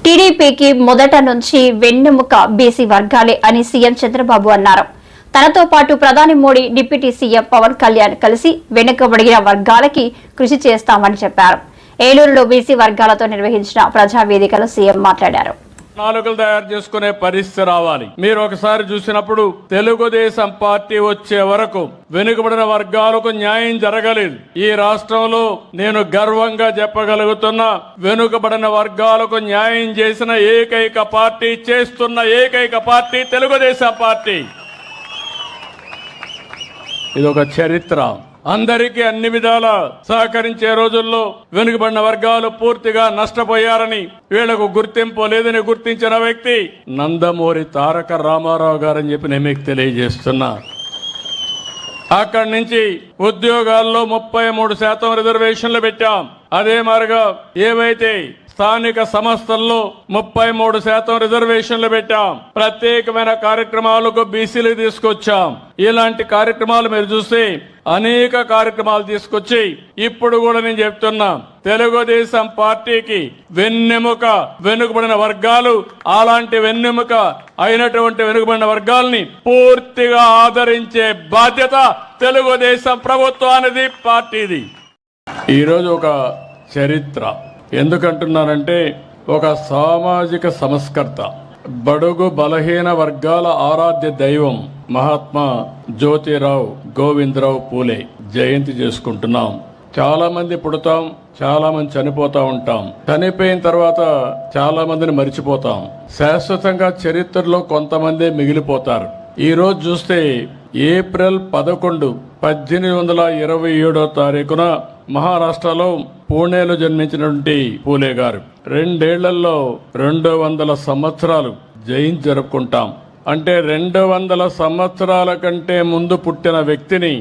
టీడీపీకి మొదట నుంచి వెన్నెముక బీసీ వర్గాలే అని సీఎం చంద్రబాబు అన్నారు. తనతో పాటు ప్రధాని మోడీ, డిప్యూటీ సీఎం పవన్ కళ్యాణ్ కలిసి వెనుకబడిన వర్గాలకి కృషి చేస్తామని చెప్పారు. ఏలూరులో బీసీ వర్గాలతో నిర్వహించిన ప్రజావేదికలో సీఎం మాట్లాడారు. నాలుగులు తయారు చేసుకునే పరిస్థితి రావాలి. మీరు ఒకసారి చూసినప్పుడు తెలుగుదేశం పార్టీ వచ్చే వరకు వెనుకబడిన వర్గాలకు న్యాయం జరగలేదు. ఈ రాష్ట్రంలో నేను గర్వంగా చెప్పగలుగుతున్నా, వెనుకబడిన వర్గాలకు న్యాయం చేసిన ఏకైక పార్టీ, చేస్తున్న ఏకైక పార్టీ తెలుగుదేశం పార్టీ. ఇదొక చరిత్ర. అందరికీ అన్ని విధాల సహకరించే రోజుల్లో వెనుకబడిన వర్గాలు పూర్తిగా నష్టపోయారని, వీళ్లకు గుర్తింపు లేదని గుర్తించిన వ్యక్తి నందమూరి తారక రామారావు గారని చెప్పి నేను మీకు తెలియజేస్తున్నా. అక్కడి నుంచి ఉద్యోగాల్లో 33% రిజర్వేషన్లు పెట్టాం. అదే మాదిరిగా ఏవైతే స్థానిక సంస్థల్లో 33% రిజర్వేషన్లు పెట్టాం. ప్రత్యేకమైన కార్యక్రమాలకు బీసీలు తీసుకొచ్చాం. ఇలాంటి కార్యక్రమాలు మీరు చూస్తే అనేక కార్యక్రమాలు తీసుకొచ్చి ఇప్పుడు కూడా నేను చెప్తున్నా, తెలుగుదేశం పార్టీకి వెన్నెముక వెనుకబడిన వర్గాలు, అలాంటి వెన్నెముక అయినటువంటి వెనుకబడిన వర్గాల్ని పూర్తిగా ఆదరించే బాధ్యత తెలుగుదేశం ప్రభుత్వానిది, పార్టీది. ఈరోజు ఒక చరిత్ర ఎందుకంటున్నానంటే, ఒక సామాజిక సంస్కర్త, బడుగు బలహీన వర్గాల ఆరాధ్య దైవం మహాత్మా జ్యోతిరావు గోవిందరావు పూలే జయంతి చేసుకుంటున్నాం. చాలా మంది పుడతాం, చాలా మంది చనిపోతా ఉంటాం. చనిపోయిన తర్వాత చాలా మందిని మరిచిపోతాం. శాశ్వతంగా చరిత్రలో కొంతమంది మిగిలిపోతారు. ఈ రోజు చూస్తే ఏప్రిల్ 11, 1827 తారీఖున మహారాష్ట్రలో పూణేలో జన్మించినటువంటి పూలే గారు 2 ఏళ్లలో 200 సంవత్సరాలు జయంతి జరుపుకుంటాం. అంటే 200 సంవత్సరాల కంటే ముందు పుట్టిన వ్యక్తిని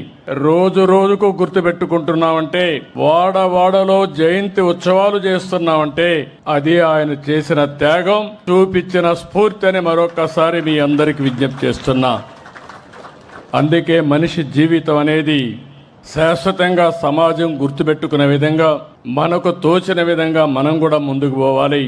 రోజు రోజుకు గుర్తు పెట్టుకుంటున్నామంటే, వాడవాడలో జయంతి ఉత్సవాలు చేస్తున్నామంటే అది ఆయన చేసిన త్యాగం, చూపించిన స్ఫూర్తి అని మరొకసారి మీ అందరికి విజ్ఞప్తి చేస్తున్నా. అందుకే మనిషి జీవితం అనేది శాశ్వతంగా సమాజం గుర్తుపెట్టుకునే విధంగా, మనకు తోచిన విధంగా మనం కూడా ముందుకు పోవాలి.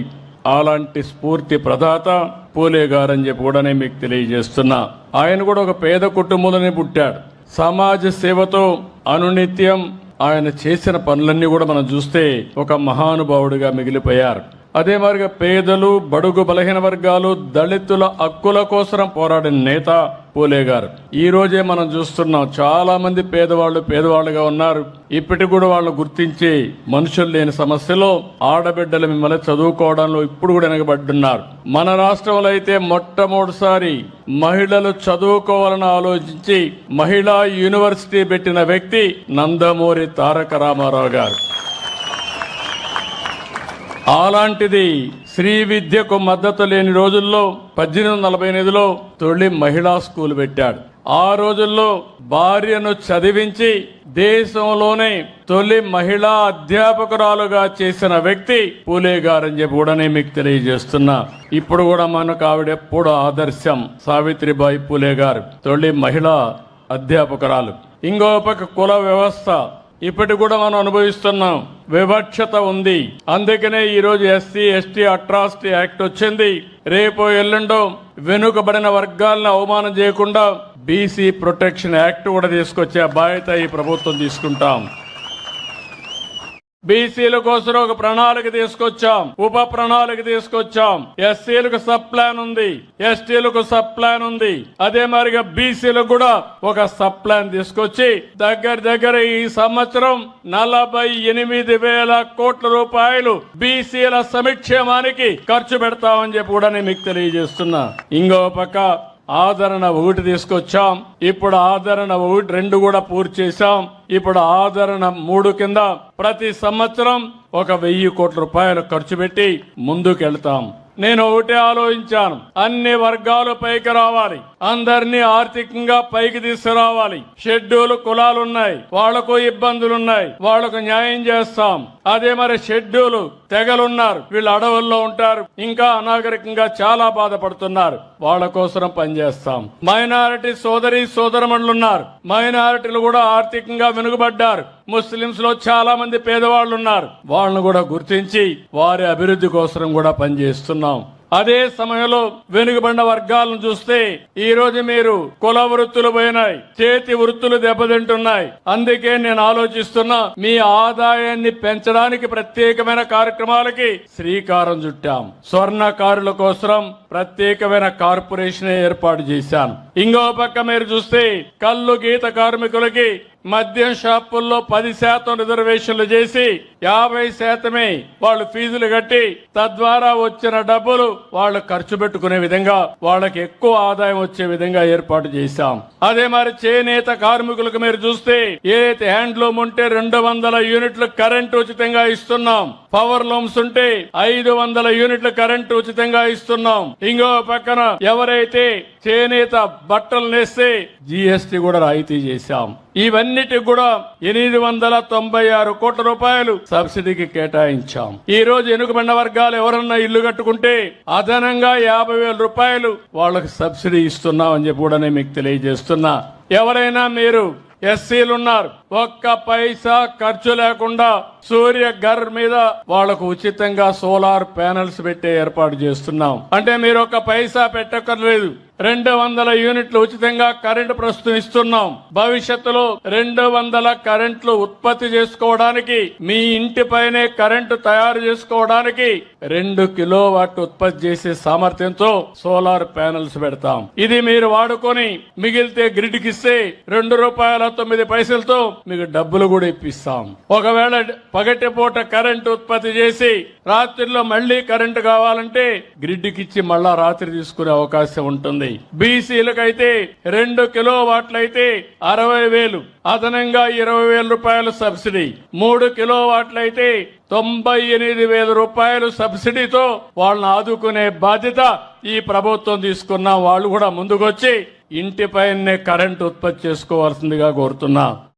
అలాంటి స్ఫూర్తి ప్రదాత పూలే గారని చెప్పి కూడా నేను మీకు తెలియజేస్తున్నా. ఆయన కూడా ఒక పేద కుటుంబంలోనే పుట్టాడు. సమాజ సేవతో అనునిత్యం ఆయన చేసిన పనులన్నీ కూడా మనం చూస్తే ఒక మహానుభావుడిగా మిగిలిపోయారు. అదే మాదిరిగా పేదలు, బడుగు బలహీన వర్గాలు, దళితుల హక్కుల కోసం పోరాడిన నేత పూలే గారు. ఈ రోజే మనం చూస్తున్నాం, చాలా మంది పేదవాళ్ళుగా ఉన్నారు. ఇప్పటికి కూడా వాళ్ళు గుర్తించి మనుషులు లేని సమస్యలో ఆడబిడ్డలు మిమ్మల్ని చదువుకోవడంలో ఇప్పుడు కూడా వెనకబడ్డున్నారు. మన రాష్ట్రంలో అయితే మొట్టమొదటిసారి మహిళలు చదువుకోవాలని ఆలోచించి మహిళా యూనివర్సిటీ పెట్టిన వ్యక్తి నందమూరి తారక రామారావు గారు. అలాంటిది శ్రీ విద్యకు మద్దతు లేని రోజుల్లో 1848లో తొలి మహిళా స్కూల్ పెట్టాడు. ఆ రోజుల్లో భార్యను చదివించి దేశంలోనే తొలి మహిళా అధ్యాపకురాలుగా చేసిన వ్యక్తి పూలే గారని చెప్పి కూడా నేను మీకు తెలియజేస్తున్నా. ఇప్పుడు కూడా మనకు ఆవిడెప్పుడు ఆదర్శం. సావిత్రిబాయి పూలే గారు తొలి మహిళా అధ్యాపకురాలు. ఇంకో పక్క కుల వ్యవస్థ ఇప్పటికి కూడా మనం అనుభవిస్తున్నాం. వివక్షత ఉంది. అందుకనే ఈరోజు ఎస్సీ ఎస్టీ అట్రాసిటీ యాక్ట్ వచ్చింది. రేపో ఎల్లుండో వెనుకబడిన వర్గాలను అవమానం చేయకుండా బీసీ ప్రొటెక్షన్ యాక్ట్ కూడా తీసుకొచ్చే బాధ్యత ఈ ప్రభుత్వం తీసుకుంటాం. బీసీల కోసం ఒక ప్రణాళిక తీసుకొచ్చాం, ఉప ప్రణాళిక తీసుకొచ్చాం. ఎస్సీలకు సబ్ ప్లాన్ ఉంది, ఎస్టీలకు సబ్ ప్లాన్ ఉంది. అదే మాదిరిగా బీసీలకు కూడా ఒక సబ్ ప్లాన్ తీసుకొచ్చి దగ్గర ఈ సంవత్సరం 48,000 కోట్ల రూపాయలు బీసీల సంక్షేమానికి ఖర్చు పెడతామని చెప్పి కూడా నేను మీకు తెలియజేస్తున్నా. ఇంకో పక్క ఆదరణ 1 తీసుకొచ్చాం. ఇప్పుడు ఆదరణ 1, 2 కూడా పూర్తి చేశాం. ఇప్పుడు ఆదరణ 3 కింద ప్రతి సంవత్సరం 1,000 కోట్ల రూపాయలు ఖర్చు పెట్టి ముందుకెళ్తాం. నేను ఒకటే ఆలోచించాను, అన్ని వర్గాలు పైకి రావాలి, అందరినీ ఆర్థికంగా పైకి తీసుకురావాలి. షెడ్యూల్ కులాలున్నాయి, వాళ్లకు ఇబ్బందులున్నాయి, వాళ్లకు న్యాయం చేస్తాం. అదే మరి షెడ్యూల్ తెగలున్నారు, వీళ్ళు అడవుల్లో ఉంటారు, ఇంకా అనాగరికంగా చాలా బాధపడుతున్నారు, వాళ్ళ కోసం పనిచేస్తాం. మైనారిటీ సోదరమణులున్నారు, మైనారిటీలు కూడా ఆర్థికంగా వెనుకబడ్డారు. ముస్లింస్ లో చాలా మంది పేదవాళ్లు ఉన్నారు, వాళ్ళను కూడా గుర్తించి వారి అభివృద్ధి కోసం కూడా పనిచేస్తున్నాం. అదే సమయంలో వెనుకబడిన వర్గాలను చూస్తే ఈ రోజు మీరు కుల వృత్తులు పోయినాయి, చేతి వృత్తులు దెబ్బతింటున్నాయి. అందుకే నేను ఆలోచిస్తున్నా, మీ ఆదాయాన్ని పెంచడానికి ప్రత్యేకమైన కార్యక్రమాలకి శ్రీకారం చుట్టాం. స్వర్ణకారుల కోసం ప్రత్యేకమైన కార్పొరేషన్ ఏర్పాటు చేశాను. ఇంకో పక్క మీరు చూస్తే కల్లు గీత కార్మికులకి మద్యం షాపుల్లో 10% రిజర్వేషన్లు చేసి 50% వాళ్ళు ఫీజులు కట్టి తద్వారా వచ్చిన డబ్బులు వాళ్ళు ఖర్చు పెట్టుకునే విధంగా వాళ్ళకి ఎక్కువ ఆదాయం వచ్చే విధంగా ఏర్పాటు చేశాం. అదే మరి చేనేత కార్మికులకు మీరు చూస్తే ఏదైతే హ్యాండ్లూమ్ ఉంటే 200 యూనిట్లు కరెంటు ఉచితంగా ఇస్తున్నాం. పవర్ లూమ్స్ ఉంటే 500 యూనిట్ల కరెంటు ఉచితంగా ఇస్తున్నాం. ఇంకో పక్కన ఎవరైతే చేనేత బట్టలు నేస్తే జీఎస్టీ కూడా రాయితీ చేశాం. ఇవన్నిటికి కూడా 896 కోట్ల రూపాయలు సబ్సిడీకి కేటాయించాం. ఈ రోజు వెనుకబడిన వర్గాలు ఎవరన్నా ఇల్లు కట్టుకుంటే అదనంగా 50,000 రూపాయలు వాళ్ళకి సబ్సిడీ ఇస్తున్నాం అని చెప్పి కూడా నేను మీకు తెలియజేస్తున్నా. ఎవరైనా మీరు ఎస్సీలున్నారు, ఒక్క పైసా ఖర్చు లేకుండా సూర్య ఘర్ మీద వాళ్లకు ఉచితంగా సోలార్ ప్యానెల్స్ పెట్టే ఏర్పాటు చేస్తున్నాం. అంటే మీరు ఒక్క పైసా పెట్టక్కర్లేదు, 200 యూనిట్లు ఉచితంగా కరెంటు ప్రస్తుతం ఇస్తున్నాం. భవిష్యత్తులో 200 కరెంట్లు ఉత్పత్తి చేసుకోవడానికి, మీ ఇంటిపైనే కరెంటు తయారు చేసుకోవడానికి 2 కిలోవాట్ ఉత్పత్తి చేసే సామర్థ్యంతో సోలార్ ప్యానెల్స్ పెడతాం. ఇది మీరు వాడుకొని మిగిలితే గ్రిడ్కి ఇస్తే ₹2.09 మీకు డబ్బులు కూడా ఇప్పిస్తాం. ఒకవేళ పగటిపూట కరెంటు ఉత్పత్తి చేసి రాత్రిలో మళ్లీ కరెంటు కావాలంటే గ్రిడ్కి ఇచ్చి మళ్ళా రాత్రి తీసుకునే అవకాశం ఉంటుంది. బీసీలకైతే 2 కిలోవాట్లయితే 60,000, అదనంగా 20,000 రూపాయలు సబ్సిడీ. 3 కిలోవాట్లయితే 98,000 రూపాయలు సబ్సిడీతో వాళ్ళని ఆదుకునే బాధ్యత ఈ ప్రభుత్వం తీసుకున్నాం. వాళ్ళు కూడా ముందుకొచ్చి ఇంటిపైనే కరెంటు ఉత్పత్తి చేసుకోవాల్సిందిగా కోరుతున్నా.